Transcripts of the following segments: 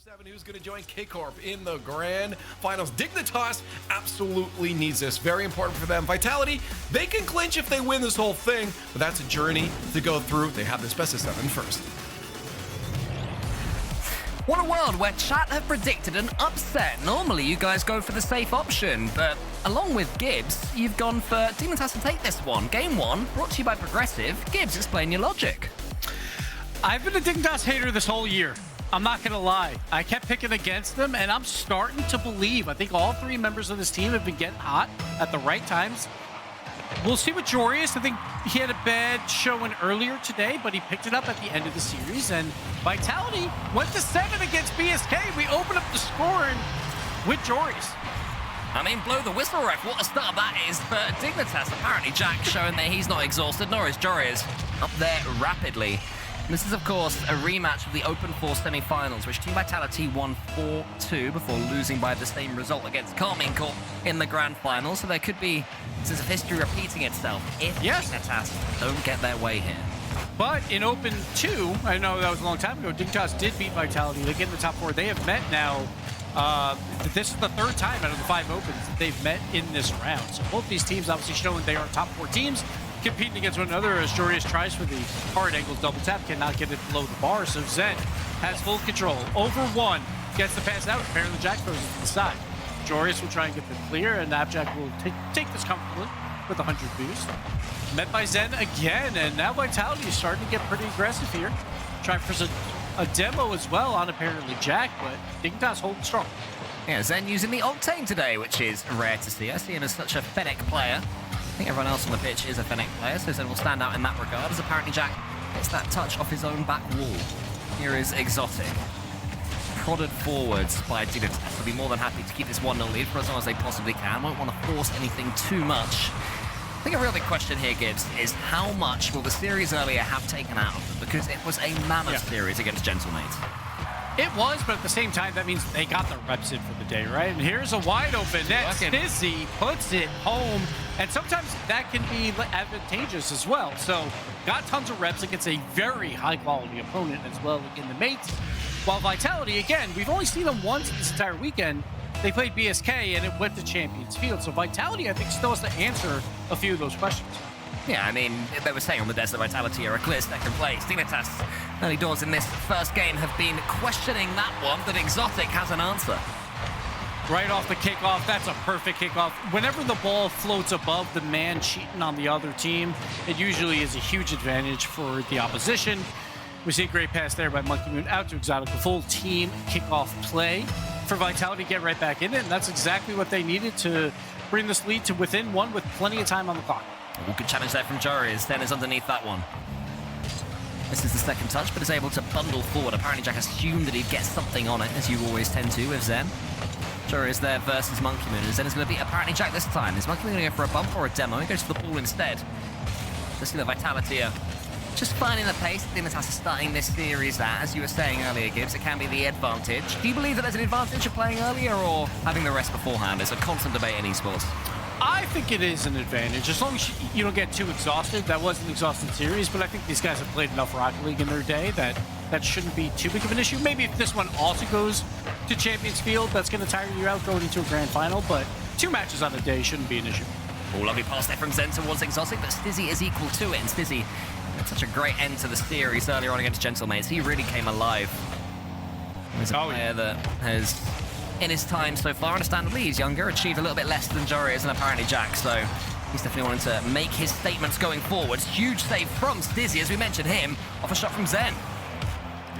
7 who's going to join K-Corp in the grand finals. Dignitas absolutely needs this. Very important for them. Vitality, they can clinch if they win this whole thing, but that's a journey to go through. They have this best of 7 first. What a world where chat have predicted an upset. Normally you guys go for the safe option, but along with Gibbs, you've gone for Dignitas to take this one. Game 1, brought to you by Progressive. Gibbs, explain your logic. I've been a Dignitas hater this whole year. I'm not going to lie. I kept picking against them, and I'm starting to believe. I think all 3 members of this team have been getting hot at the right times. We'll see with Jorius. I think he had a bad showing earlier today, but he picked it up at the end of the series. And Vitality went to 7 against BSK. We opened up the scoring with Jorius. I mean, blow the whistle, ref. What a start that is for Dignitas. Apparently, Jack showing that he's not exhausted, nor is Jorius up there rapidly. This is, of course, a rematch of the Open 4 semi-finals, which Team Vitality won 4-2 before losing by the same result against Carmine Corp in the grand final. So there could be a sense of history repeating itself if Dignitas don't get their way here. But in Open 2, I know that was a long time ago, Dignitas did beat Vitality. They get in the top 4. They have met now. This is the 3rd time out of the 5 Opens that they've met in this round. So both these teams obviously showing they are top 4 teams, competing against one another as Jorius tries for the hard angles double tap, cannot get it below the bar. So Zen has full control. Over 1, gets the pass out. Apparently Jack throws it to the side. Jorius will try and get the clear, and Abjack will take this comfortably with a 100 boost. Met by Zen again, and now Vitality is starting to get pretty aggressive here. Trying for a demo as well on apparently Jack, but Dignitas holding strong. Yeah, Zen using the Octane today, which is rare to see. I see him as such a Fennec player. I think everyone else on the pitch is a Fennec player, so Zen will stand out in that regard, as apparently Jack gets that touch off his own back wall. Here is Exotic. Prodded forwards by Dignitas. They'll be more than happy to keep this 1-0 lead for as long as they possibly can. Won't want to force anything too much. I think a real big question here, Gibbs, is how much will the series earlier have taken out of them? Because it was a mammoth series against Gentlemates. It was, but at the same time, that means they got their reps in for the day, right? And here's a wide open net. Stizzy puts it home, and sometimes that can be advantageous as well. So got tons of reps against a very high-quality opponent as well in the mates. While Vitality, again, we've only seen them once this entire weekend. They played BSK, and it went to Champions Field. So Vitality, I think, still has to answer a few of those questions. Yeah, I mean, they were saying on the desk that Vitality are a clear second place. Dignitas, early doors in this first game, have been questioning that one, that Exotic has an answer. Right off the kickoff, that's a perfect kickoff. Whenever the ball floats above the man cheating on the other team, it usually is a huge advantage for the opposition. We see a great pass there by Monkey Moon out to Exotic. A full team kickoff play for Vitality to get right back in it, and that's exactly what they needed to bring this lead to within 1 with plenty of time on the clock. Oh, good challenge there from Jorius. Then is underneath that one. This is the second touch, but is able to bundle forward. Apparently Jack assumed that he'd get something on it, as you always tend to with Zen. Jorius there versus Monkey Moon, and Zen is going to beat apparently Jack this time. Is Monkey Moon going to go for a bump or a demo? He goes for the ball instead. Let's see the Vitality just finding the pace. Dignitas is starting this series at, as you were saying earlier, Gibbs, it can be the advantage. Do you believe that there's an advantage of playing earlier or having the rest beforehand? It's a constant debate in esports. I think it is an advantage, as long as you don't get too exhausted. That was an exhausted series, but I think these guys have played enough Rocket League in their day that that shouldn't be too big of an issue. Maybe if this one also goes to Champions Field, that's going to tire you out going into a grand final, but 2 matches on a day shouldn't be an issue. Oh, lovely pass there from Zen towards Exotic, but Stizzy is equal to it, and Stizzy had such a great end to the series earlier on against Gentlemates. He really came alive. He's a player that has, in his time so far, understandably, he's younger, achieved a little bit less than Jorius and apparently Jack, so he's definitely wanting to make his statements going forward. Huge save from Stizzy, as we mentioned him, off a shot from Zen.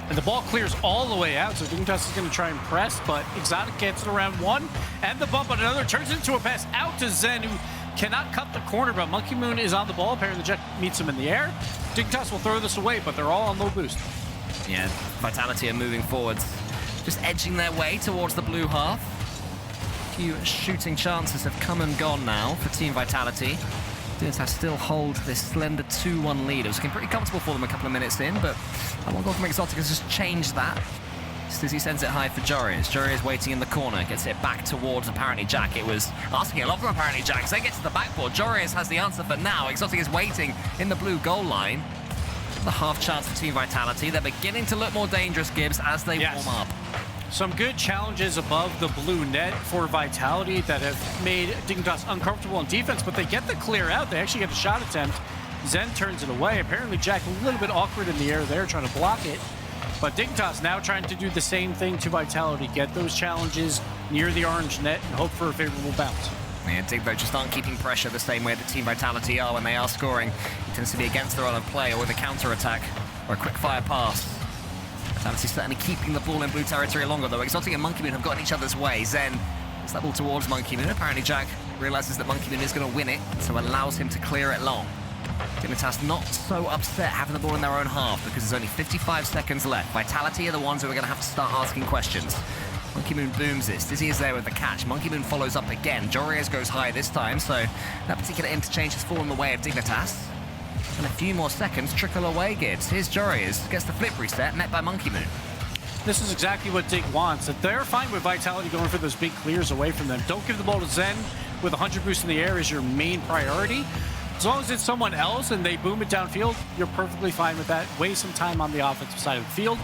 And the ball clears all the way out, so Dignitas is going to try and press, but Exotic gets it around 1, and the bump on another turns into a pass out to Zen, who cannot cut the corner, but Monkey Moon is on the ball. Apparently Jack meets him in the air. Dignitas will throw this away, but they're all on low boost. Yeah, Vitality are moving forwards, just edging their way towards the blue half. A few shooting chances have come and gone now for Team Vitality. Dignitas still hold this slender 2-1 lead. It was looking pretty comfortable for them a couple of minutes in, but that one goal from Exotic has just changed that. Stizzy sends it high for Jorius. Jorius waiting in the corner, gets it back towards apparently Jack. It was asking a lot from apparently Jack. So they get to the backboard. Jorius has the answer for now. Exotic is waiting in the blue goal line. The half chance for Team Vitality. They're beginning to look more dangerous, Gibbs, as they warm up. Some good challenges above the blue net for Vitality that have made Dignitas uncomfortable in defense, but they get the clear out. They actually get a shot attempt. Zen turns it away. Apparently Jack a little bit awkward in the air there, trying to block it. But Dignitas now trying to do the same thing to Vitality, get those challenges near the orange net and hope for a favorable bounce. Yeah, Dig though just aren't keeping pressure the same way that Team Vitality are when they are scoring. It tends to be against the run of play or with a counter-attack or a quick-fire pass. Vitality certainly keeping the ball in blue territory longer though. Exotic and Monkey Moon have got in each other's way. Zen is that ball towards Monkey Moon. Apparently Jack realizes that Monkey Moon is going to win it, so allows him to clear it long. Dignitas not so upset having the ball in their own half because there's only 55 seconds left. Vitality are the ones who are going to have to start asking questions. Monkey Moon booms this. Dizzy is there with the catch. Monkey Moon follows up again. Jorius goes high this time, so that particular interchange has fallen the way of Dignitas. And a few more seconds trickle away, Gibbs. Here's Jorius, gets the flip reset, met by Monkey Moon. This is exactly what Dig wants. That they're fine with Vitality going for those big clears away from them. Don't give the ball to Zen with 100 boost in the air is your main priority. As long as it's someone else and they boom it downfield, you're perfectly fine with that. Waste some time on the offensive side of the field.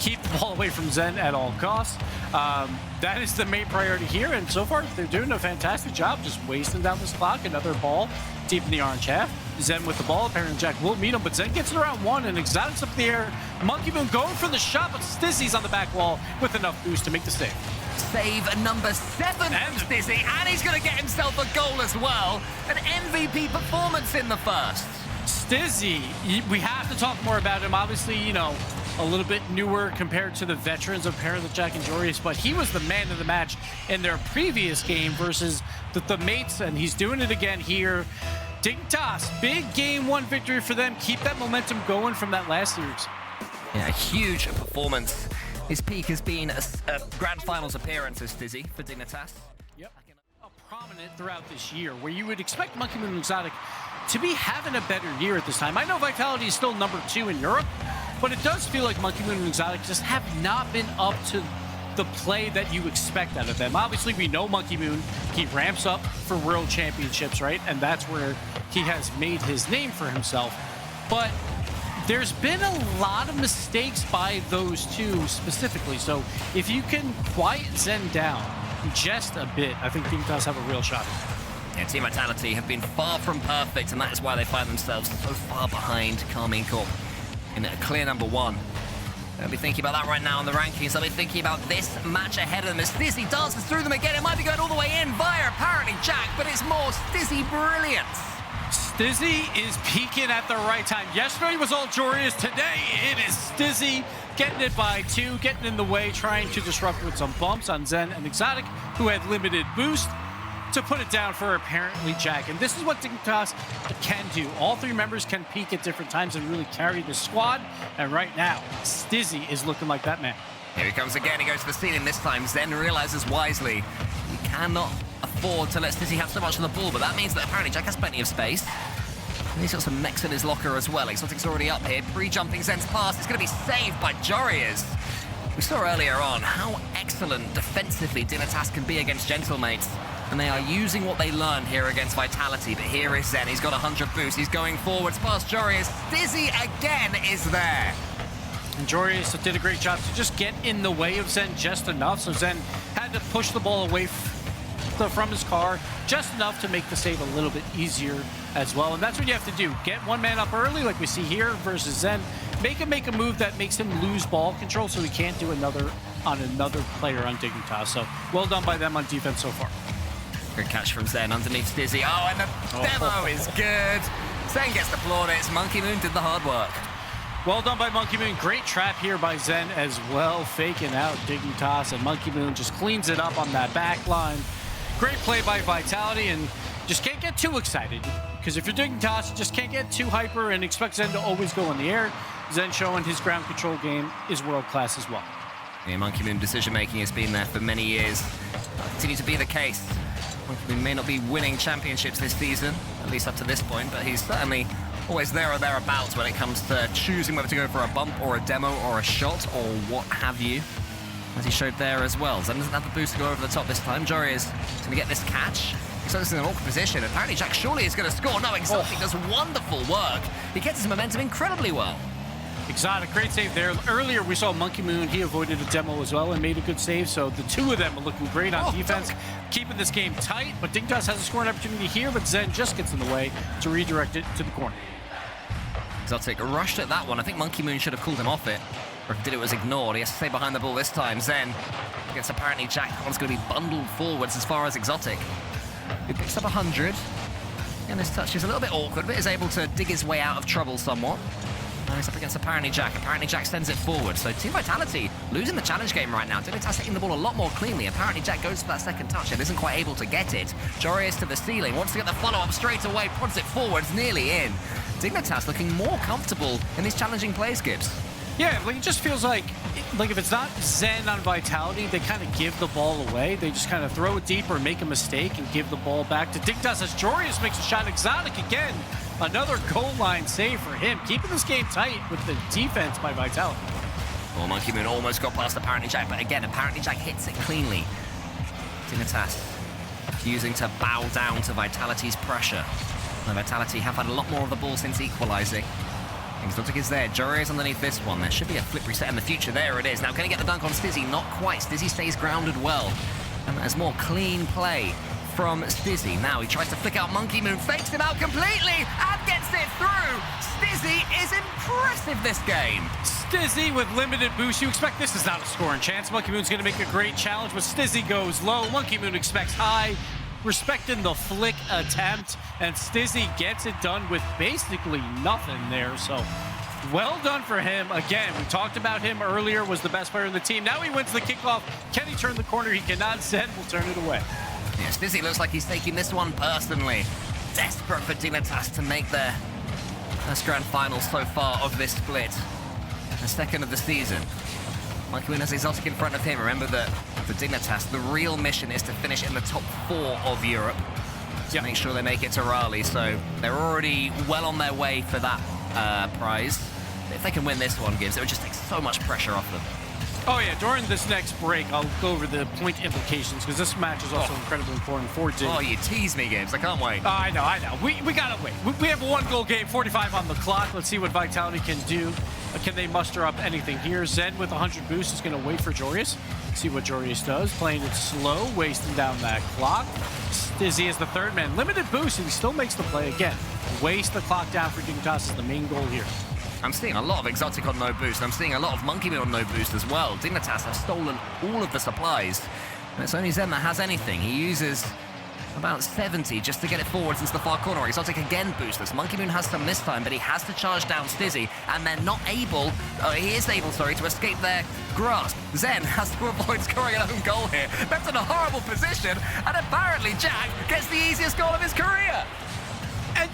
Keep the ball away from Zen at all costs. That is the main priority here, and so far they're doing a fantastic job just wasting down this clock. Another ball deep in the orange half. Zen with the ball. Apparently Jack will meet him, but Zen gets it around one, and Exotic's up in the air. Monkey Moon going for the shot, but Stizzy's on the back wall with enough boost to make the save. Save number 7 from Stizzy, and he's going to get himself a goal as well. An MVP performance in the first. Stizzy, we have to talk more about him. Obviously, you know, a little bit newer compared to the veterans of apparently Jack and Jorius, but he was the man of the match in their previous game versus the mates, and he's doing it again here. Dignitas, big game 1 victory for them. Keep that momentum going from that last series. Yeah, a huge performance. His peak has been a Grand Finals appearance as Stizzy for Dignitas. Yep. Prominent throughout this year, where you would expect Monkey Moon and Exotic to be having a better year at this time. I know Vitality is still number 2 in Europe, but it does feel like Monkey Moon and Exotic just have not been up to the play that you expect out of them. Obviously, we know Monkey Moon, he ramps up for World Championships, right? And that's where he has made his name for himself. But there's been a lot of mistakes by those two specifically. So if you can quiet Zen down just a bit, I think Dignitas have a real shot. Yeah, Team Vitality have been far from perfect, and that is why they find themselves so far behind Carmine Corp in a clear number 1. They'll be thinking about that right now in the rankings. They'll be thinking about this match ahead of them as Stizzy dances through them again. It might be going all the way in via apparently Jack, but it's more Stizzy brilliance. Stizzy is peaking at the right time. Yesterday was all Jorius. Today it is Stizzy getting it by 2, getting in the way, trying to disrupt with some bumps on Zen and Exotic, who had limited boost, to put it down for apparently Jack. And this is what Dignitas can do. All 3 members can peak at different times and really carry the squad. And right now, Stizzy is looking like that man. Here he comes again. He goes to the ceiling this time. Zen realizes wisely he cannot afford to let Stizzy have so much of the ball, but that means that apparently Jack has plenty of space. And he's got some mechs in his locker as well. Exotic's already up here. Pre-jumping Zen's pass. It's going to be saved by Jorius. We saw earlier on how excellent defensively Dignitas can be against Gentlemates. And they are using what they learned here against Vitality. But here is Zen. He's got 100 boost. He's going forwards past Jorius. Stizzy again is there. And Jorius did a great job to just get in the way of Zen just enough. So Zen had to push the ball away from his car just enough to make the save a little bit easier as well. And that's what you have to do. Get one man up early like we see here versus Zen. Make him make a move that makes him lose ball control so he can't do another on another player on Dignitas. So well done by them on defense so far. Good catch from Zen underneath Stizzy. Oh, and the demo is good. Zen gets the plaudits. Monkey Moon did the hard work. Well done by Monkey Moon. Great trap here by Zen as well, faking out Dignitas, and Monkey Moon just cleans it up on that back line. Great play by Vitality, and just can't get too excited, because if you're Dignitas, you just can't get too hyper and expect Zen to always go in the air. Zen showing his ground control game is world-class as well. Yeah, Monkey Moon decision-making has been there for many years. That'll continue to be the case. Monkey Moon may not be winning championships this season, at least up to this point, but he's certainly always there or thereabouts when it comes to choosing whether to go for a bump or a demo or a shot or what have you, as he showed there as well. Zen doesn't have the boost to go over the top this time. Jory is going to get this catch. Exotic's in an awkward position. Apparently Jack surely is going to score. No, Exotic does wonderful work. He gets his momentum incredibly well. Exotic, great save there. Earlier we saw Monkey Moon, he avoided a demo as well and made a good save, so the two of them are looking great on defense, keeping this game tight, but Dignitas has a scoring opportunity here, but Zen just gets in the way to redirect it to the corner. Exotic rushed at that one. I think Monkey Moon should have called him off it, or if he did, it was ignored. He has to stay behind the ball this time. Zen gets apparently Jack. That one's going to be bundled forwards as far as Exotic, who picks up 100. And his touch is a little bit awkward, but is able to dig his way out of trouble somewhat. Now he's up against apparently Jack. Apparently Jack sends it forward. So Team Vitality losing the challenge game right now. Dignitas hitting the ball a lot more cleanly. Apparently Jack goes for that second touch and isn't quite able to get it. Joreus to the ceiling, wants to get the follow-up straight away, prods it forwards, nearly in. Dignitas looking more comfortable in these challenging plays, Gibbs. Yeah, like it just feels like if it's not Zen on Vitality, they kind of give the ball away. They just kind of throw it deep or make a mistake and give the ball back to Dignitas as Joreus makes a shot. Exotic again. Another goal line save for him, keeping this game tight with the defense by Vitality. Well, Monkey Moon almost got past apparently Jack, but again, apparently Jack hits it cleanly. Dignitas using to bow down to Vitality's pressure. And Vitality have had a lot more of the ball since equalizing. Exotic is there. Joreus underneath this one. There should be a flip reset in the future. There it is. Now, can he get the dunk on Stizzy? Not quite. Stizzy stays grounded well. And there's more clean play from Stizzy. Now he tries to flick out Monkey Moon, fakes him out completely, and gets it through. Stizzy is impressive this game. Stizzy with limited boost. You expect this is not a scoring chance. Monkey Moon's going to make a great challenge, but Stizzy goes low. Monkey Moon expects high. Respecting the flick attempt, and Stizzy gets it done with basically nothing there. So well done for him. Again, we talked about him earlier, was the best player in the team. Now he wins the kickoff. Can he turn the corner? He cannot. Zen will turn it away. Yeah, Stizzy looks like he's taking this one personally. Desperate for Dignitas to make their first grand final so far of this split. The second of the season. Monkey Moon has Exotic in front of him. Remember that for Dignitas, the real mission is to finish in the top 4 of Europe. To make sure they make it to Raleigh. So they're already well on their way for that prize. If they can win this one, Gibbs, it would just take so much pressure off them. Oh yeah, during this next break, I'll go over the point implications, because this match is also incredibly important for Dig. Oh, you tease me, Gibbs. I can't wait. I know. We gotta wait. We have a 1-goal game, 45 on the clock. Let's see what Vitality can do. Can they muster up anything here? Zen with 100 boost is going to wait for Joreus. See what Joreus does. Playing it slow, wasting down that clock. Stizzy is the third man. Limited boost, and he still makes the play again. Waste the clock down for Dignitas is the main goal here. I'm seeing a lot of Exotic on no boost. I'm seeing a lot of Monkey Moon on no boost as well. Dignitas have stolen all of the supplies. And it's only Zen that has anything. He uses about 70 just to get it forwards into the far corner. Exotic again boostless. Monkey Moon has some this time, but he has to charge down Stizzy, and they're not able, he is able, sorry, to escape their grasp. Zen has to avoid scoring an own goal here. That's in a horrible position, and apparently Jack gets the easiest goal of his career. And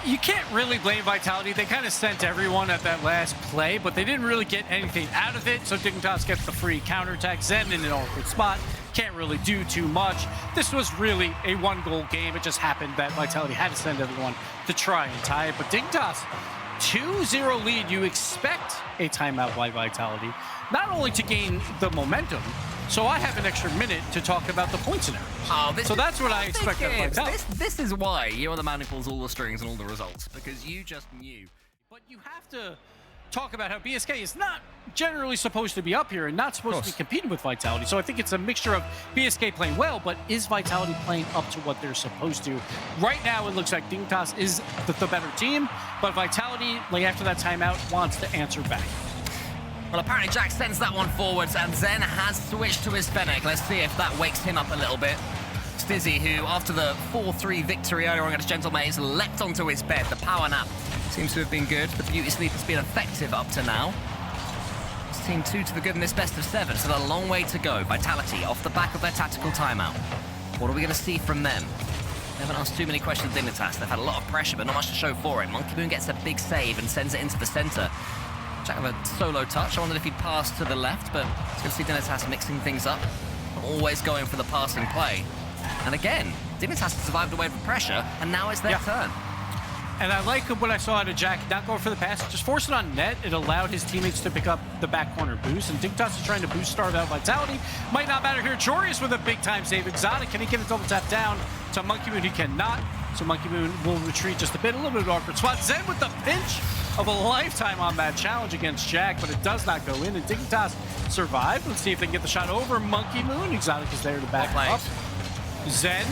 you can't really blame Vitality. They kind of sent everyone at that last play, but they didn't really get anything out of it, so Dignitas gets the free counterattack. Zen in an awkward spot. Can't really do too much. This was really a 1-goal game. It just happened that Vitality had to send everyone to try and tie it. But Dignitas, 2-0 lead. You expect a timeout by Vitality, not only to gain the momentum, so I have an extra minute to talk about the point scenario. So that's what I expect of Vitality. This is why you're the man who pulls all the strings and all the results, because you just knew. But you have to talk about how BSK is not generally supposed to be up here and not supposed to be competing with Vitality. So I think it's a mixture of BSK playing well, but is Vitality playing up to what they're supposed to? Right now, it looks like Dignitas is the better team, but Vitality, like after that timeout, wants to answer back. Well, apparently Jack sends that one forwards, and Zen has switched to his Fennec. Let's see if that wakes him up a little bit. Stizzy, who after the 4-3 victory earlier on against Gentlemaze, leapt onto his bed. The power nap seems to have been good. The beauty sleep has been effective up to now. It's team 2 to the good in this best of 7, so a long way to go. Vitality off the back of their tactical timeout. What are we going to see from them? They haven't asked too many questions of Dignitas. They've had a lot of pressure, but not much to show for it. Monkey Moon gets a big save and sends it into the center. Jack have a solo touch. I wondered if he'd pass to the left, but it's good to see Dignitas mixing things up. Always going for the passing play. And again, Dignitas has survived away from pressure, and now it's their turn. And I like what I saw out of Jack, not going for the pass, just force it on net. It allowed his teammates to pick up the back corner boost, and Dignitas is trying to boost starve out Vitality. Might not matter here. Joreus with a big time save. Exotic, can he get a double tap down to Monkey Moon? He cannot. So Monkey Moon will retreat just a bit, a little bit of an awkward spot. Zen with the pinch. of a lifetime on that challenge against Jack, but it does not go in, and Dignitas survived. Let's see if they can get the shot over Monkey Moon. Exotic is there to back up. Zen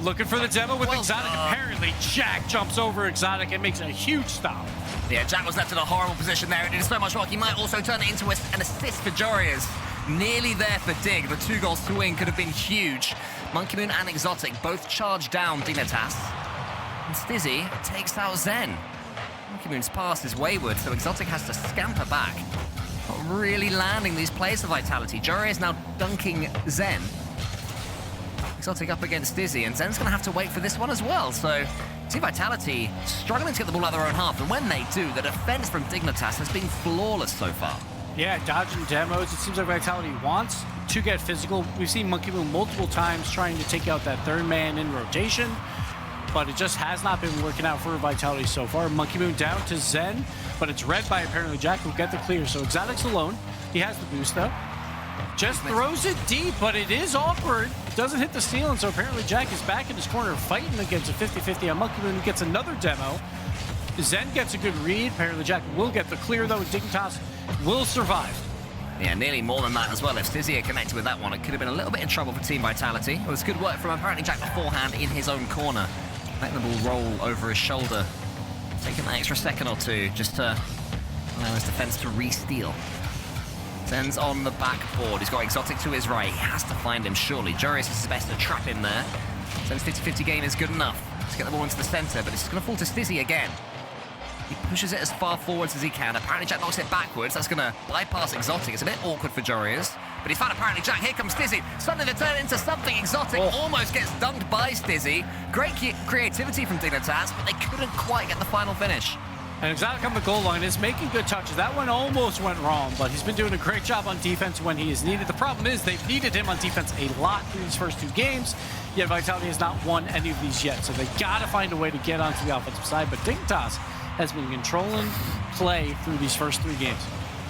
looking for the demo with Exotic. Apparently, Jack jumps over Exotic and makes a huge stop. Yeah, Jack was left in a horrible position there. It did so much work. He might also turn it into an assist for Jorias. Nearly there for Dig. The 2-goal swing could have been huge. Monkey Moon and Exotic both charge down Dignitas. And Stizzy takes out Zen. Monkey Moon's pass is wayward, so Exotic has to scamper back. Not really landing these plays of Vitality. Jory is now dunking Zen. Exotic up against Dizzy, and Zen's going to have to wait for this one as well. So, Team Vitality struggling to get the ball out of their own half, and when they do, the defense from Dignitas has been flawless so far. Yeah, dodging demos. It seems like Vitality wants to get physical. We've seen Monkey Moon multiple times trying to take out that third man in rotation, but it just has not been working out for Vitality so far. Monkey Moon down to Zen, but it's read by apparently Jack, who'll get the clear. So Exotic's alone. He has the boost, though. Just throws it deep, but it is awkward. Doesn't hit the ceiling, so apparently Jack is back in his corner fighting against a 50-50 on Monkey Moon, who gets another demo. Zen gets a good read. Apparently Jack will get the clear, though. Dignitas will survive. Yeah, nearly more than that as well. If Stizzy had connected with that one, it could have been a little bit in trouble for Team Vitality. It was good work from apparently Jack beforehand in his own corner. Letting the ball roll over his shoulder. Taking that extra second or two just to allow his defense to re-steal. Zen's on the backboard. He's got Exotic to his right. He has to find him, surely. Jorius is his best to trap him there. Zen's 50-50 game is good enough to get the ball into the center, but it's going to fall to Stizzy again. He pushes it as far forwards as he can. Apparently Jack knocks it backwards. That's going to bypass Exotic. It's a bit awkward for Jorius. But he's found apparently Jack. Here comes Stizzy. Suddenly they turn into something. Exotic almost gets dunked by Stizzy. Great creativity from Dignitas, but they couldn't quite get the final finish. And Exotic on the goal line is making good touches. That one almost went wrong, but he's been doing a great job on defense when he is needed. The problem is they've needed him on defense a lot through these first two games, yet Vitality has not won any of these yet. So they got to find a way to get onto the offensive side, but Dignitas has been controlling play through these first three games.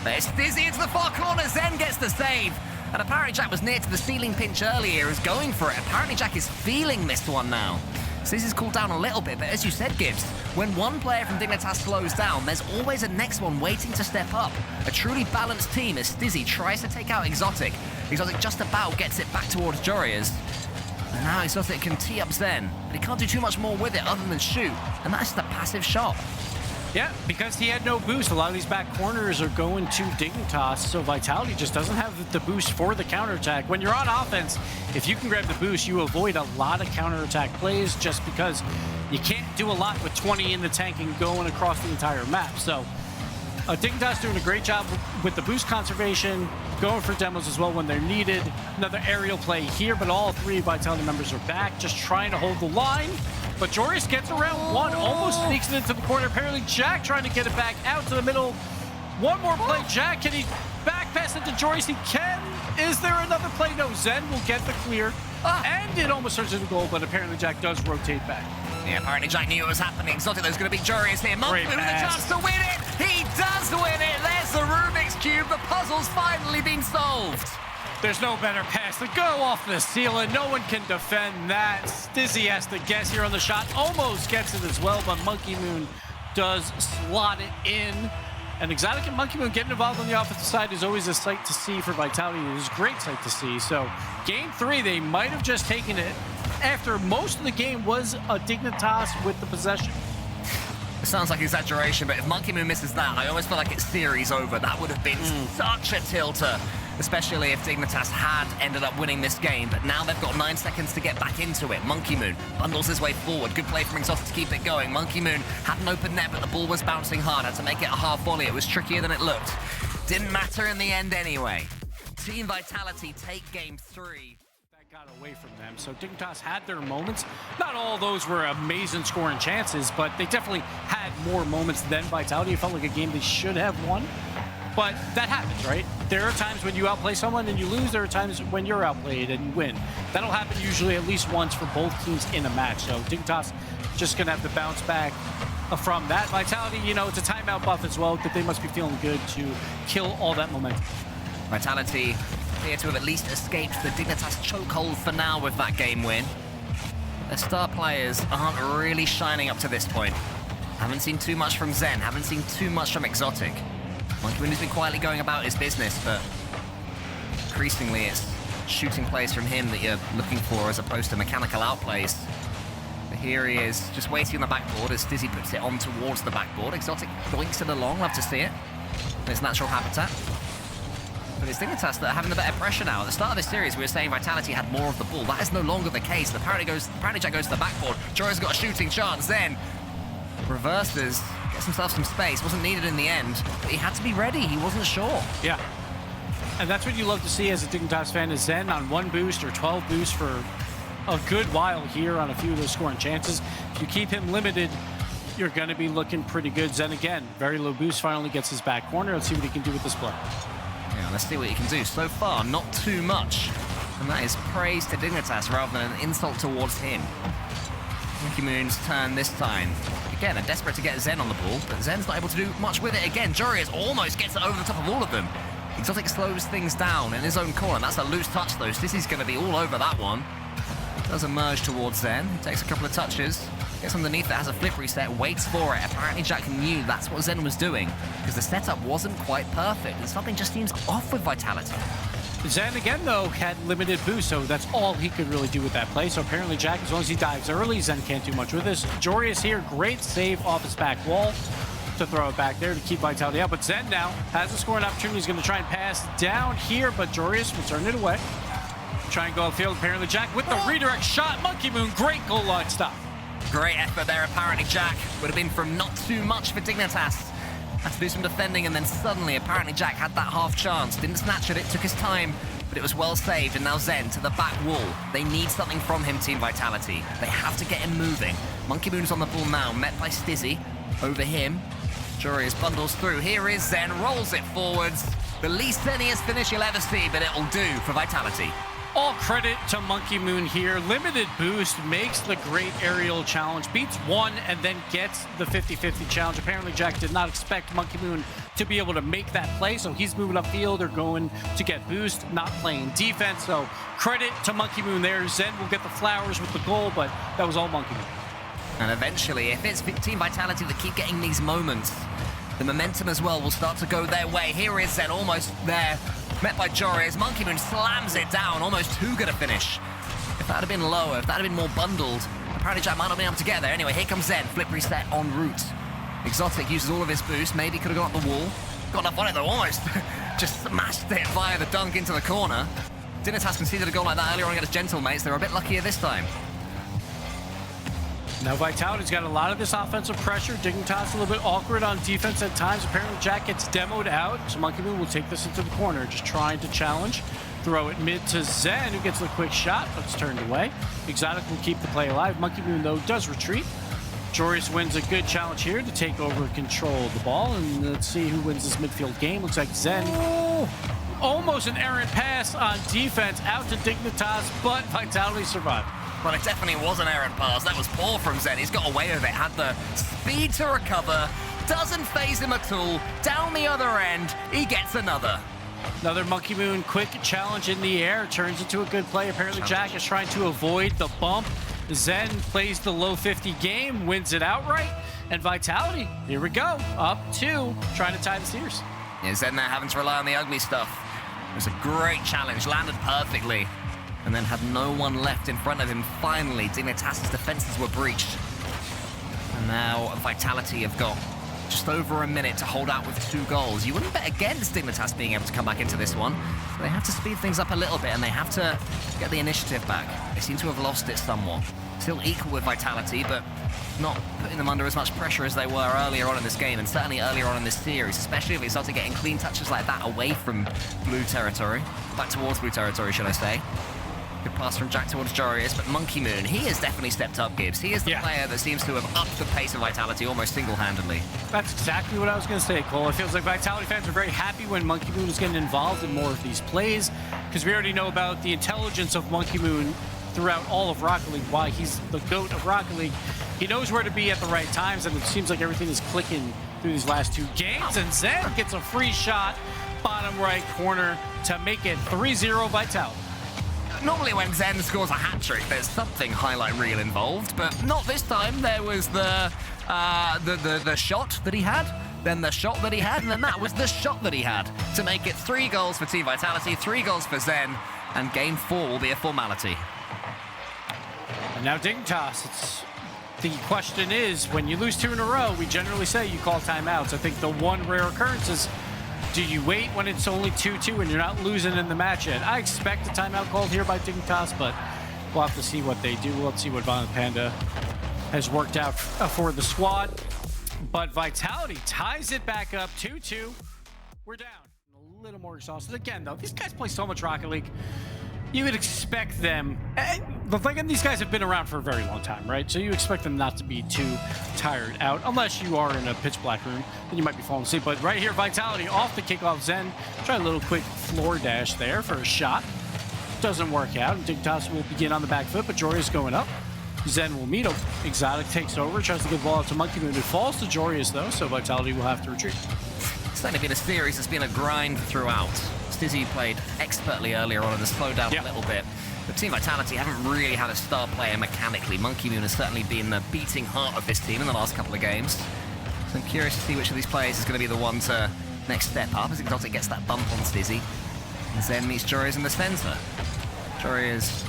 There's Stizzy into the far corner. Zen gets the save. And apparently Jack was near to the ceiling pinch earlier, is going for it. Apparently Jack is feeling this one now. Stizzy's cooled down a little bit, but as you said, Gibbs, when one player from Dignitas slows down, there's always a next one waiting to step up. A truly balanced team as Stizzy tries to take out Exotic. Exotic just about gets it back towards Jorias. And now Exotic can tee up Zen, but he can't do too much more with it other than shoot. And that's just a passive shot. Yeah, because he had no boost. A lot of these back corners are going to Dignitas, so Vitality just doesn't have the boost for the counterattack. When you're on offense, if you can grab the boost, you avoid a lot of counterattack plays just because you can't do a lot with 20 in the tank and going across the entire map. So Dignitas doing a great job with the boost conservation, going for demos as well when they're needed. Another aerial play here, but all three Vitality members are back, just trying to hold the line. But Jorius gets around one, almost sneaks it into the corner. Apparently Jack trying to get it back out to the middle. One more play. Jack, can he back pass it to Jorius? He can. Is there another play? No, Zen will get the clear. And it almost turns into a goal, but apparently Jack does rotate back. Yeah, apparently Jack knew what was happening. Exotic, there's going to be Jorius here. Monkey with a chance to win it. He does win it. There's the Rubik's Cube. The puzzle's finally been solved. There's no better pass to go off the ceiling. No one can defend that. Stizzy has to guess here on the shot. Almost gets it as well, but Monkey Moon does slot it in. And Exotic and Monkey Moon getting involved on the offensive side is always a sight to see for Vitality. It is a great sight to see. So game three, they might have just taken it after most of the game was a Dignitas with the possession. It sounds like exaggeration, but if Monkey Moon misses that, I almost feel like it's series over. That would have been such a tilter, especially if Dignitas had ended up winning this game. But now they've got 9 seconds to get back into it. Monkey Moon bundles his way forward. Good play from Exotic to keep it going. Monkey Moon had an open net, but the ball was bouncing hard. Had to make it a half volley. It was trickier than it looked. Didn't matter in the end anyway. Team Vitality take game three. Got away from them. So Dignitas had their moments. Not all those were amazing scoring chances, but they definitely had more moments than Vitality. It felt like a game they should have won. But that happens, right? There are times when you outplay someone and you lose. There are times when you're outplayed and you win. That'll happen usually at least once for both teams in a match. So Dignitas just going to have to bounce back from that. Vitality, you know, it's a timeout buff as well, that they must be feeling good to kill all that momentum. Vitality appear to have at least escaped the Dignitas chokehold for now with that game win. Their star players aren't really shining up to this point. Haven't seen too much from Zen. Haven't seen too much from Exotic. Monkey Moon has been quietly going about his business, but increasingly it's shooting plays from him that you're looking for as opposed to mechanical outplays. But here he is, just waiting on the backboard as Dizzy puts it on towards the backboard. Exotic boinks it along, love to see it. In its natural habitat. But it's Dignitas that are having the better pressure now. At the start of this series, we were saying Vitality had more of the ball. That is no longer the case. Apparently Jack goes to the backboard. Jory's got a shooting chance. Then reverses, gets himself some space. Wasn't needed in the end, but he had to be ready. He wasn't sure. Yeah. And that's what you love to see as a Dignitas fan, is Zen on 1 boost or 12 boosts for a good while here on a few of those scoring chances. If you keep him limited, you're going to be looking pretty good. Zen again, very low boost, finally gets his back corner. Let's see what he can do with this play. Yeah, let's see what he can do. So far, not too much. And that is praise to Dignitas rather than an insult towards him. Monkey Moon's turn this time. Again, they're desperate to get Zen on the ball, but Zen's not able to do much with it again. Joreus almost gets it over the top of all of them. Exotic slows things down in his own corner. That's a loose touch, though. Dizzy's going to be all over that one. Does emerge towards Zen. Takes a couple of touches. Gets underneath it, has a flip reset, waits for it. Apparently Jack knew that's what Zen was doing, because the setup wasn't quite perfect, and something just seems off with Vitality. Zen, again, though, had limited boost, so that's all he could really do with that play. So apparently Jack, as long as he dives early, Zen can't do much with this. Joreus here, great save off his back wall to throw it back there to keep Vitality out. But Zen now has a scoring opportunity. He's going to try and pass down here, but Joreus will turn it away. Try and go upfield. Apparently Jack with the redirect shot. Monkey Moon, great goal line stop. Great effort there. Apparently Jack would have been from not too much for Dignitas. Had to do some defending, and then suddenly apparently Jack had that half chance. Didn't snatch at it, took his time, but it was well saved. And now Zen to the back wall. They need something from him, Team Vitality. They have to get him moving. Monkey Moon's on the ball now, met by Stizzy. Over him, Joreus bundles through. Here is Zen, rolls it forwards. The least Zeniest finish you'll ever see, but it'll do for Vitality. All credit to Monkey Moon here. Limited boost, makes the great aerial challenge, beats one, and then gets the 50-50 challenge. Apparently Jack did not expect Monkey Moon to be able to make that play, so he's moving upfield or going to get boost, not playing defense. So credit to Monkey Moon there. Zen will get the flowers with the goal, but that was all Monkey Moon. And eventually, if it's Team Vitality that keep getting these moments, the momentum as well will start to go their way. Here is Zen, almost there. Met by Joreus. Monkey Moon slams it down, almost too good a finish. If that had been lower, if that had been more bundled, apparently Jack might not have been able to get there. Anyway, here comes Zen, flip reset en route. Exotic uses all of his boost, maybe could have got up the wall. Got enough on it though, almost. Just smashed it via the dunk into the corner. Dignitas conceded a goal like that earlier on against Gentlemates. They're a bit luckier this time. Now Vitality's got a lot of this offensive pressure. Dignitas a little bit awkward on defense at times. Apparently Jack gets demoed out, so Monkey Moon will take this into the corner, just trying to challenge. Throw it mid to Zen, who gets the quick shot, but it's turned away. Exotic will keep the play alive. Monkey Moon, though, does retreat. Joreus wins a good challenge here to take over control of the ball, and let's see who wins this midfield game. Looks like Zen. Oh, almost an errant pass on defense out to Dignitas, but Vitality survived. Well, it definitely was an errant pass. That was poor from Zen. He's got away with it. Had the speed to recover. Doesn't phase him at all. Down the other end, he gets another. Another Monkey Moon quick challenge in the air. Turns into a good play. Apparently Jack is trying to avoid the bump. Zen plays the low 50 game, wins it outright. And Vitality, here we go. Up 2, trying to tie the series. Yeah, Zen there having to rely on the ugly stuff. It was a great challenge. Landed perfectly. And then had no one left in front of him. Finally, Dignitas' defenses were breached. And now Vitality have got just over a minute to hold out with 2 goals. You wouldn't bet against Dignitas being able to come back into this one. So they have to speed things up a little bit, and they have to get the initiative back. They seem to have lost it somewhat. Still equal with Vitality, but not putting them under as much pressure as they were earlier on in this game, and certainly earlier on in this series, especially if they started getting clean touches like that away from blue territory. Back towards blue territory, should I say. Good pass from Jack towards Joreus, but Monkey Moon, he has definitely stepped up, Gibbs. He is the player that seems to have upped the pace of Vitality almost single-handedly. That's exactly what I was going to say, Cole. It feels like Vitality fans are very happy when Monkey Moon is getting involved in more of these plays, because we already know about the intelligence of Monkey Moon throughout all of Rocket League, why he's the GOAT of Rocket League. He knows where to be at the right times, and it seems like everything is clicking through these last 2 games. And Zen gets a free shot, bottom right corner, to make it 3-0 Vitality. Normally when Zen scores a hat-trick, there's something highlight reel involved, but not this time. There was the shot that he had, then the shot that he had, and then that was the shot that he had to make it 3 goals for Team Vitality, 3 goals for Zen, and Game 4 will be a formality. And now Dignitas, the question is, when you lose 2 in a row, we generally say you call timeouts. I think the one rare occurrence is, do you wait when it's only 2-2 and you're not losing in the match yet? I expect a timeout called here by Dignitas, but we'll have to see what they do. Let's see what Violent Panda has worked out for the squad. But Vitality ties it back up 2-2. We're down. A little more exhausted. Again, though, these guys play so much Rocket League. You would expect them, and these guys have been around for a very long time, right? So you expect them not to be too tired out, unless you are in a pitch black room, then you might be falling asleep. But right here, Vitality off the kickoff. Zen, try a little quick floor dash there for a shot. Doesn't work out, and Dignitas will begin on the back foot, but Jorius going up. Zen will meet him. Exotic takes over, tries to get the ball out to Monkey Moon. It falls to Jorius, though, so Vitality will have to retreat. It's certainly been a series that's been a grind throughout. Stizzy played expertly earlier on and has slowed down a little bit. But Team Vitality haven't really had a star player mechanically. Monkey Moon has certainly been the beating heart of this team in the last couple of games. So I'm curious to see which of these players is going to be the one to next step up as Exotic gets that bump on Stizzy. And Zen meets Jorius in the center. Jorius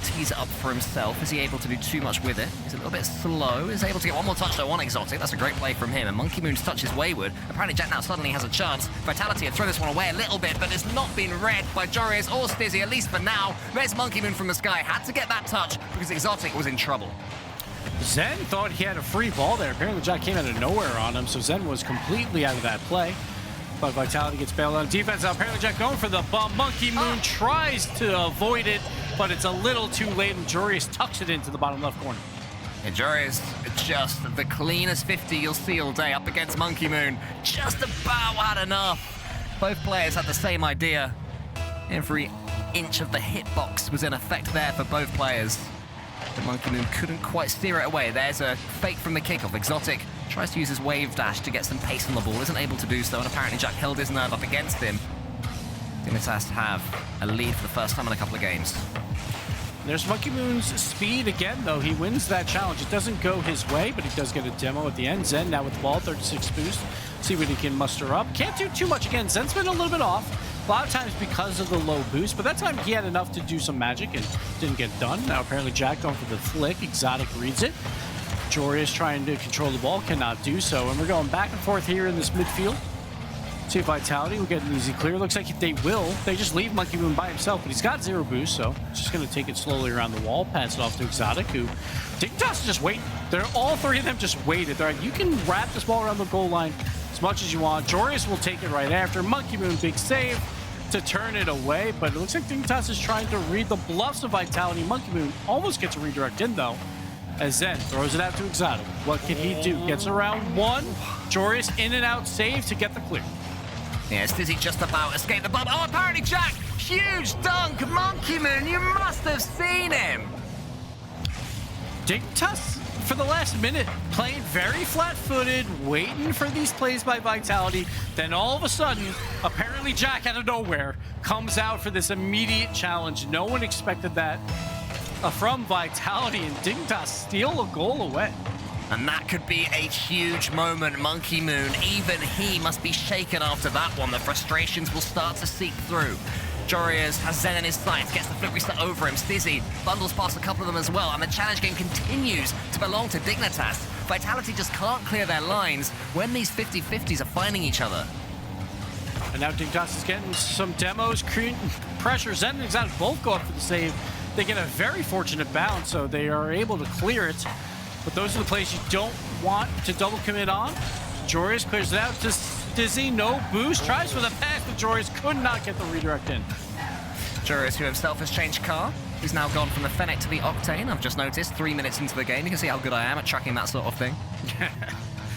tees it up for himself. Is he able to do too much with it? He's a little bit slow. Is able to get one more touch though on Exotic. That's a great play from him. And Monkey Moon's touch is wayward. Apparently Jack now suddenly has a chance. Vitality have thrown this one away a little bit, but it's not been read by Jorius or Stizzy, at least for now. There's Monkey Moon from the sky. Had to get that touch because Exotic was in trouble. Zen thought he had a free ball there. Apparently Jack came out of nowhere on him, so Zen was completely out of that play. But Vitality gets bailed out on defense. Now apparently Jack going for the bump. Monkey Moon tries to avoid it, but it's a little too late, and Jorius tucks it into the bottom left corner. And Jorius, just the cleanest 50 you'll see all day up against Monkey Moon. Just about had enough. Both players had the same idea. Every inch of the hitbox was in effect there for both players. But Monkey Moon couldn't quite steer it away. There's a fake from the kickoff. Exotic tries to use his wave dash to get some pace on the ball. Isn't able to do so, and apparently Jack held his nerve up against him. Dignitas have a lead for the first time in a couple of games. There's Monkey Moon's speed again, though. He wins that challenge. It doesn't go his way, but he does get a demo at the end. Zen now with the ball, 36 boost. See what he can muster up. Can't do too much again. Zen's been a little bit off. A lot of times because of the low boost, but that time he had enough to do some magic and didn't get done. Now apparently Jack going for the flick. Exotic reads it. Jorius trying to control the ball, cannot do so. And we're going back and forth here in this midfield. See Vitality will get an easy clear. Looks like if they will, they just leave Monkey Moon by himself, but he's got 0 boost, so just going to take it slowly around the wall, pass it off to Exotic, who Dignitas is just waiting. They're all 3 of them just waited. They're like, you can wrap this ball around the goal line as much as you want. Jorius will take it right after. Monkey Moon, big save to turn it away, but it looks like Dignitas is trying to read the bluffs of Vitality. Monkey Moon almost gets a redirect in, though, as Zen throws it out to Exotic. What can he do? Gets around 1. Jorius in and out save to get the clear. Yeah, Stizzy just about escaped the bump. Oh, apparently Jack! Huge dunk! Monkey Moon, you must have seen him! Dignitas, for the last minute, playing very flat-footed, waiting for these plays by Vitality. Then all of a sudden, apparently Jack out of nowhere comes out for this immediate challenge. No one expected that from Vitality, and Dignitas steal a goal away. And that could be a huge moment. Monkey Moon, even he must be shaken after that one. The frustrations will start to seep through. Jorius has Zen in his sights, gets the flip reset over him. Stizzy bundles past a couple of them as well, and the challenge game continues to belong to Dignitas. Vitality just can't clear their lines when these 50-50s are finding each other. And now Dignitas is getting some demos, pressure. Zen and Exotic both go up for the save. They get a very fortunate bounce, so they are able to clear it. But those are the plays you don't want to double commit on. Jorius clears it out to Stizzy, no boost. Tries for the pass, but Jorius could not get the redirect in. Jorius, who himself has changed car. He's now gone from the Fennec to the Octane. I've just noticed 3 minutes into the game. You can see how good I am at tracking that sort of thing.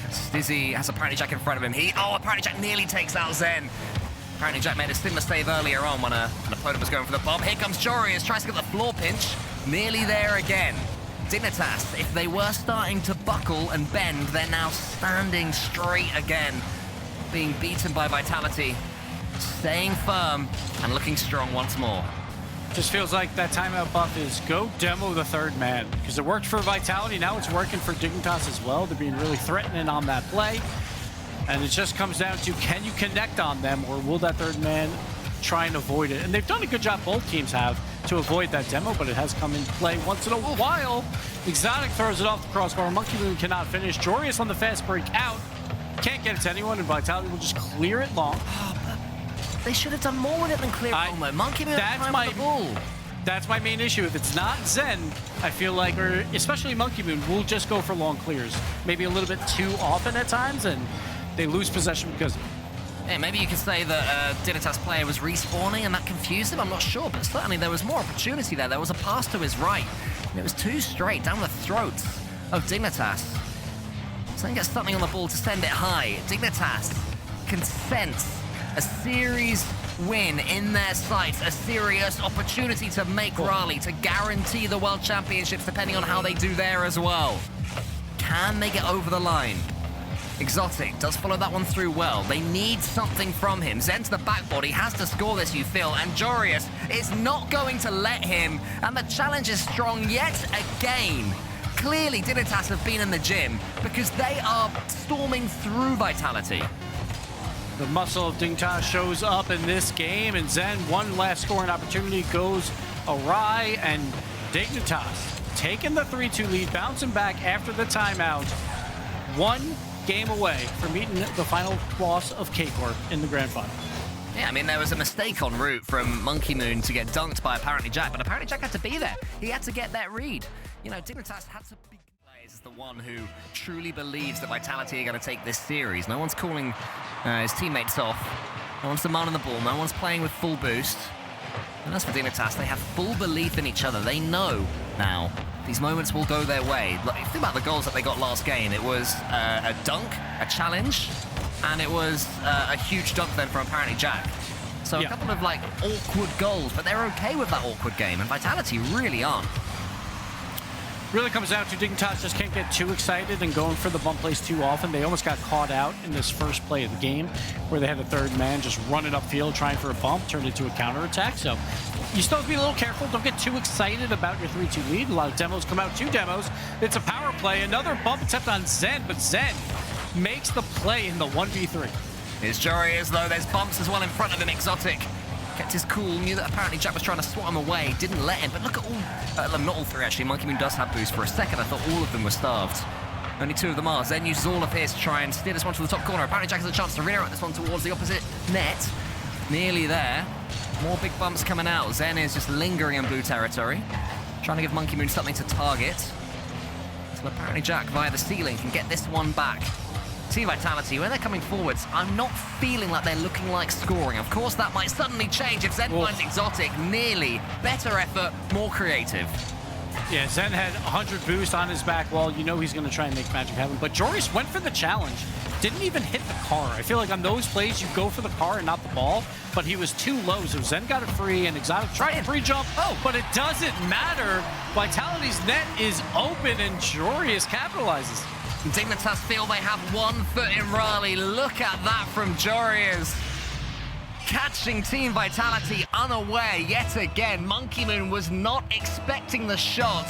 Stizzy has apparently Jack in front of him. Apparently Jack nearly takes out Zen. Apparently Jack made a similar save earlier on when an opponent was going for the bomb. Here comes Jorius, tries to get the floor pinch. Nearly there again. Dignitas, if they were starting to buckle and bend, they're now standing straight again. Being beaten by Vitality, staying firm and looking strong once more. Just feels like that timeout buff is go demo the third man, because it worked for Vitality. Now it's working for Dignitas as well. They're being really threatening on that play. And it just comes down to, can you connect on them, or will that third man try and avoid it? And they've done a good job, both teams have, to avoid that demo, but it has come into play once in a while. Exotic throws it off the crossbar. Monkey Moon cannot finish. Jorius on the fast break out. Can't get it to anyone, and Vitality will just clear it long. They should have done more with it than clear it long, though. Monkey Moon on the ball. That's my main issue. If it's not Zen, I feel like, or especially Monkey Moon, will just go for long clears. Maybe a little bit too often at times, and they lose possession because of it. Yeah, maybe you could say that Dignitas player was respawning and that confused him. I'm not sure, but certainly there was more opportunity there. There was a pass to his right, and it was too straight down the throats of Dignitas. Zen gets something on the ball to send it high. Dignitas can sense a series win in their sights, a serious opportunity to make Raleigh, to guarantee the World Championships, depending on how they do there as well. Can they get over the line? Exotic does follow that one through well. They need something from him. Zen to the back body, has to score this, you feel, and Jorius is not going to let him, and the challenge is strong yet again. Clearly, Dignitas have been in the gym because they are storming through Vitality. The muscle of Dignitas shows up in this game, and Zen, one last scoring opportunity goes awry, and Dignitas taking the 3-2 lead, bouncing back after the timeout. One game away from meeting the final boss of K-Corp in the grand final. Yeah, I mean, there was a mistake en route from Monkey Moon to get dunked by apparently Jack, but apparently Jack had to be there. He had to get that read. You know, Dignitas had to be as the one who truly believes that Vitality are going to take this series. No one's calling his teammates off. No one's demanding the ball. No one's playing with full boost. And as for Dignitas, they have full belief in each other. They know now these moments will go their way. Like, think about the goals that they got last game. It was a dunk, a challenge, and it was a huge dunk then from apparently Jack. So a couple of like awkward goals, but they're okay with that awkward game, and Vitality really aren't. Really comes down to Dignitas just can't get too excited and going for the bump plays too often. They almost got caught out in this first play of the game where they had the third man just running upfield trying for a bump, turned into a counterattack. So you still have to be a little careful. Don't get too excited about your 3-2 lead. A lot of demos come out, 2 demos. It's a power play. Another bump attempt on Zen, but Zen makes the play in the 1v3. Here's Jorius, though. There's bumps as well in front of him. Exotic kept his cool, knew that apparently Jack was trying to swat him away, didn't let him, but look at all, not all 3 actually. Monkey Moon does have boost. For a second I thought all of them were starved. Only 2 of them are. Zen uses all of his to try and steer this one to the top corner. Apparently Jack has a chance to redirect this one towards the opposite net. Nearly there. More big bumps coming out. Zen is just lingering in blue territory, trying to give Monkey Moon something to target. So apparently Jack, via the ceiling, can get this one back. Team Vitality, when they're coming forwards, I'm not feeling like they're looking like scoring. Of course, that might suddenly change if Zen finds Exotic. Nearly. Better effort, more creative. Yeah, Zen had 100 boost on his back wall. You know he's going to try and make magic happen. But Jorius went for the challenge. Didn't even hit the car. I feel like on those plays, you go for the car and not the ball. But he was too low, so Zen got it free, and Exotic tried to free jump. Oh, but it doesn't matter. Vitality's net is open, and Jorius capitalizes. Dignitas feel they have 1 foot in Raleigh. Look at that from Jorius. Catching Team Vitality unaware yet again. Monkey Moon was not expecting the shot.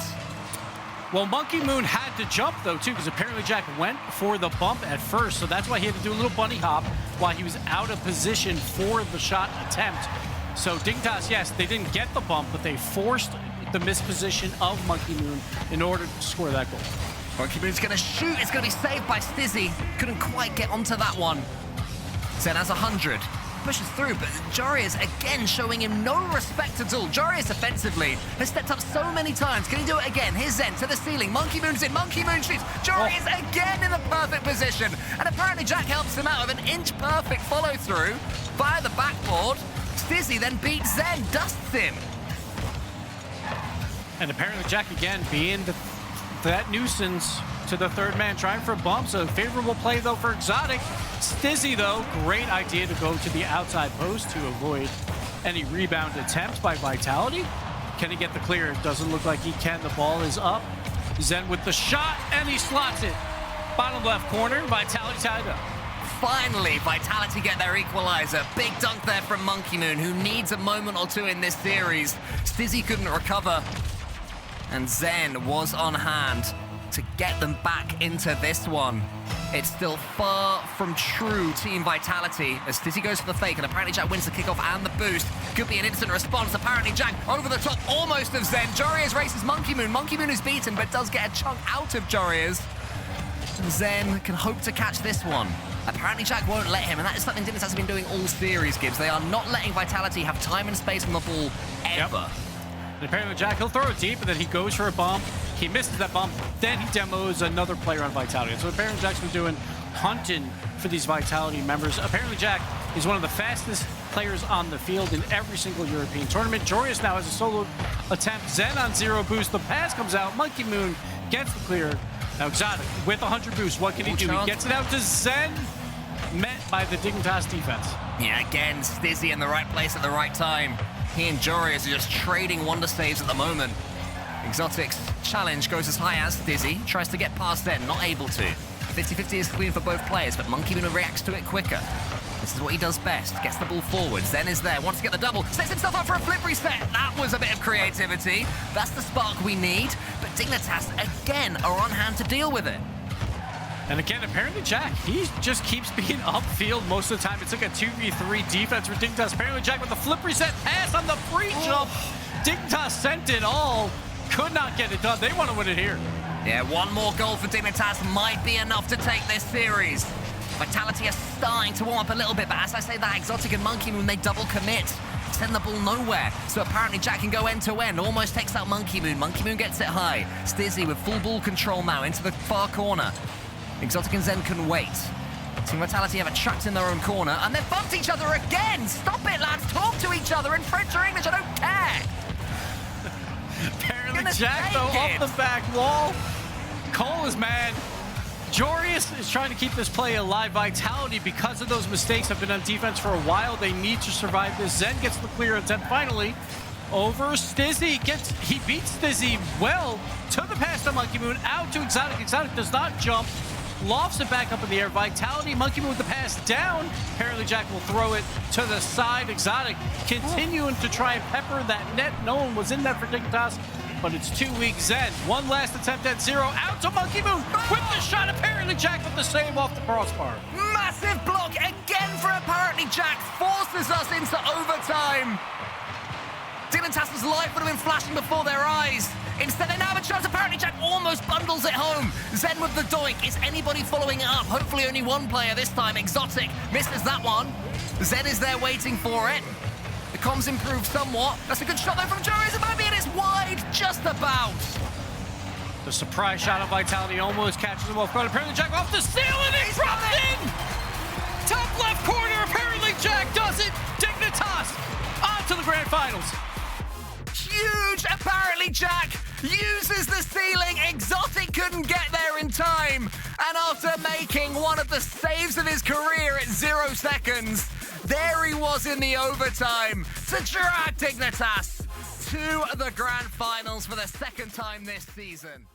Well, Monkey Moon had to jump, though, too, because apparently Jack went for the bump at first, so that's why he had to do a little bunny hop while he was out of position for the shot attempt. So Dignitas, yes, they didn't get the bump, but they forced the misposition of Monkey Moon in order to score that goal. Monkey Moon's going to shoot. It's going to be saved by Stizzy. Couldn't quite get onto that one. Zen has 100. Pushes through, but Jorius again showing him no respect at all. Jorius offensively has stepped up so many times. Can he do it again? Here's Zen to the ceiling. Monkey Moon's in. Monkey Moon shoots. Jorius again in the perfect position. And apparently Jack helps him out with an inch-perfect follow-through via the backboard. Stizzy then beats Zen, dusts him. And apparently Jack again being that nuisance to the third man, trying for bumps. A favorable play, though, for Exotic. Stizzy, though, great idea to go to the outside post to avoid any rebound attempts by Vitality. Can he get the clear? It doesn't look like he can. The ball is up. Zen with the shot, and he slots it. Bottom left corner, Vitality tied up. finally, Vitality get their equalizer. Big dunk there from Monkey Moon, who needs a moment or two in this series. Stizzy couldn't recover, and Zen was on hand to get them back into this one. It's still far from true Team Vitality as Stizzy goes for the fake, and apparently Jack wins the kickoff and the boost. Could be an instant response. Apparently Jack over the top almost of Zen. Jorias races Monkey Moon. Monkey Moon is beaten but does get a chunk out of Jorias. And Zen can hope to catch this one. Apparently Jack won't let him, and that is something Dignitas has been doing all series, Gibbs. They are not letting Vitality have time and space on the ball ever. Yep. And apparently Jack, he'll throw it deep, and then he goes for a bump. He misses that bump, then he demos another player on Vitality. So apparently Jack's been doing hunting for these Vitality members. Apparently Jack is one of the fastest players on the field in every single European tournament. Jorias now has a solo attempt. Zen on 0 boost. The pass comes out. Monkey Moon gets the clear. Now Exotic with 100 boost. What can he do? He gets it out to Zen. Met by the Dignitas defense. Yeah, again, Stizzy in the right place at the right time. He and Jorias are just trading wonder saves at the moment. Exotic's challenge goes as high as Stizzy. Tries to get past Zen, not able to. 50-50 is clean for both players, but Monkey Moon reacts to it quicker. This is what he does best. Gets the ball forward. Zen is there, wants to get the double. Sets himself up for a flip reset. That was a bit of creativity. That's the spark we need. But Dignitas, again, are on hand to deal with it. And again, apparently Jack, he just keeps being upfield most of the time. It's like a 2v3 defense for Dignitas. Apparently Jack with the flip reset pass on the free jump. Dignitas sent it all. Could not get it done. They want to win it here. Yeah, one more goal for Dignitas might be enough to take this series. Vitality are starting to warm up a little bit, but as I say that, Exotic and Monkey Moon, they double commit. Send the ball nowhere. So apparently Jack can go end to end. Almost takes out Monkey Moon. Monkey Moon gets it high. Stizzy with full ball control now into the far corner. Exotic and Zen can wait. Team Vitality have a trapped in their own corner, and they've bumped each other again! Stop it, lads! Talk to each other in French or English, I don't care! Apparently Jack, though, off the back wall. Cole is mad. Jorias is trying to keep this play alive. Vitality, because of those mistakes, have been on defense for a while. They need to survive this. Zen gets the clearance, and finally, over Stizzy. He beats Stizzy well to the pass to Monkey Moon, out to Exotic. Exotic does not jump. Lofts it back up in the air. Vitality, Monkey Moon with the pass down. Apparently Jack will throw it to the side. Exotic continuing to try and pepper that net. No one was in that for Dignitas, but it's too weak. Zen, one last attempt at 0. Out to Monkey Moon with the shot. Apparently Jack with the save off the crossbar. Massive block again for apparently Jack. Forces us into overtime. Dignitas' life would have been flashing before their eyes. Instead, they now have a chance. Apparently, Jack almost bundles it home. Zen with the doink. Is anybody following it up? Hopefully, only one player this time. Exotic misses that one. Zen is there waiting for it. The comms improved somewhat. That's a good shot, though, from Jorias. It might be, and it's wide. Just about. The surprise shot of Vitality almost catches him off guard. Apparently, Jack off the ceiling and dropped in. Top left corner. Apparently, Jack does it. Dignitas on to the grand finals. Huge! Apparently Jack uses the ceiling. Exotic couldn't get there in time. And after making one of the saves of his career at 0 seconds, there he was in the overtime to drag Dignitas to the grand finals for the second time this season.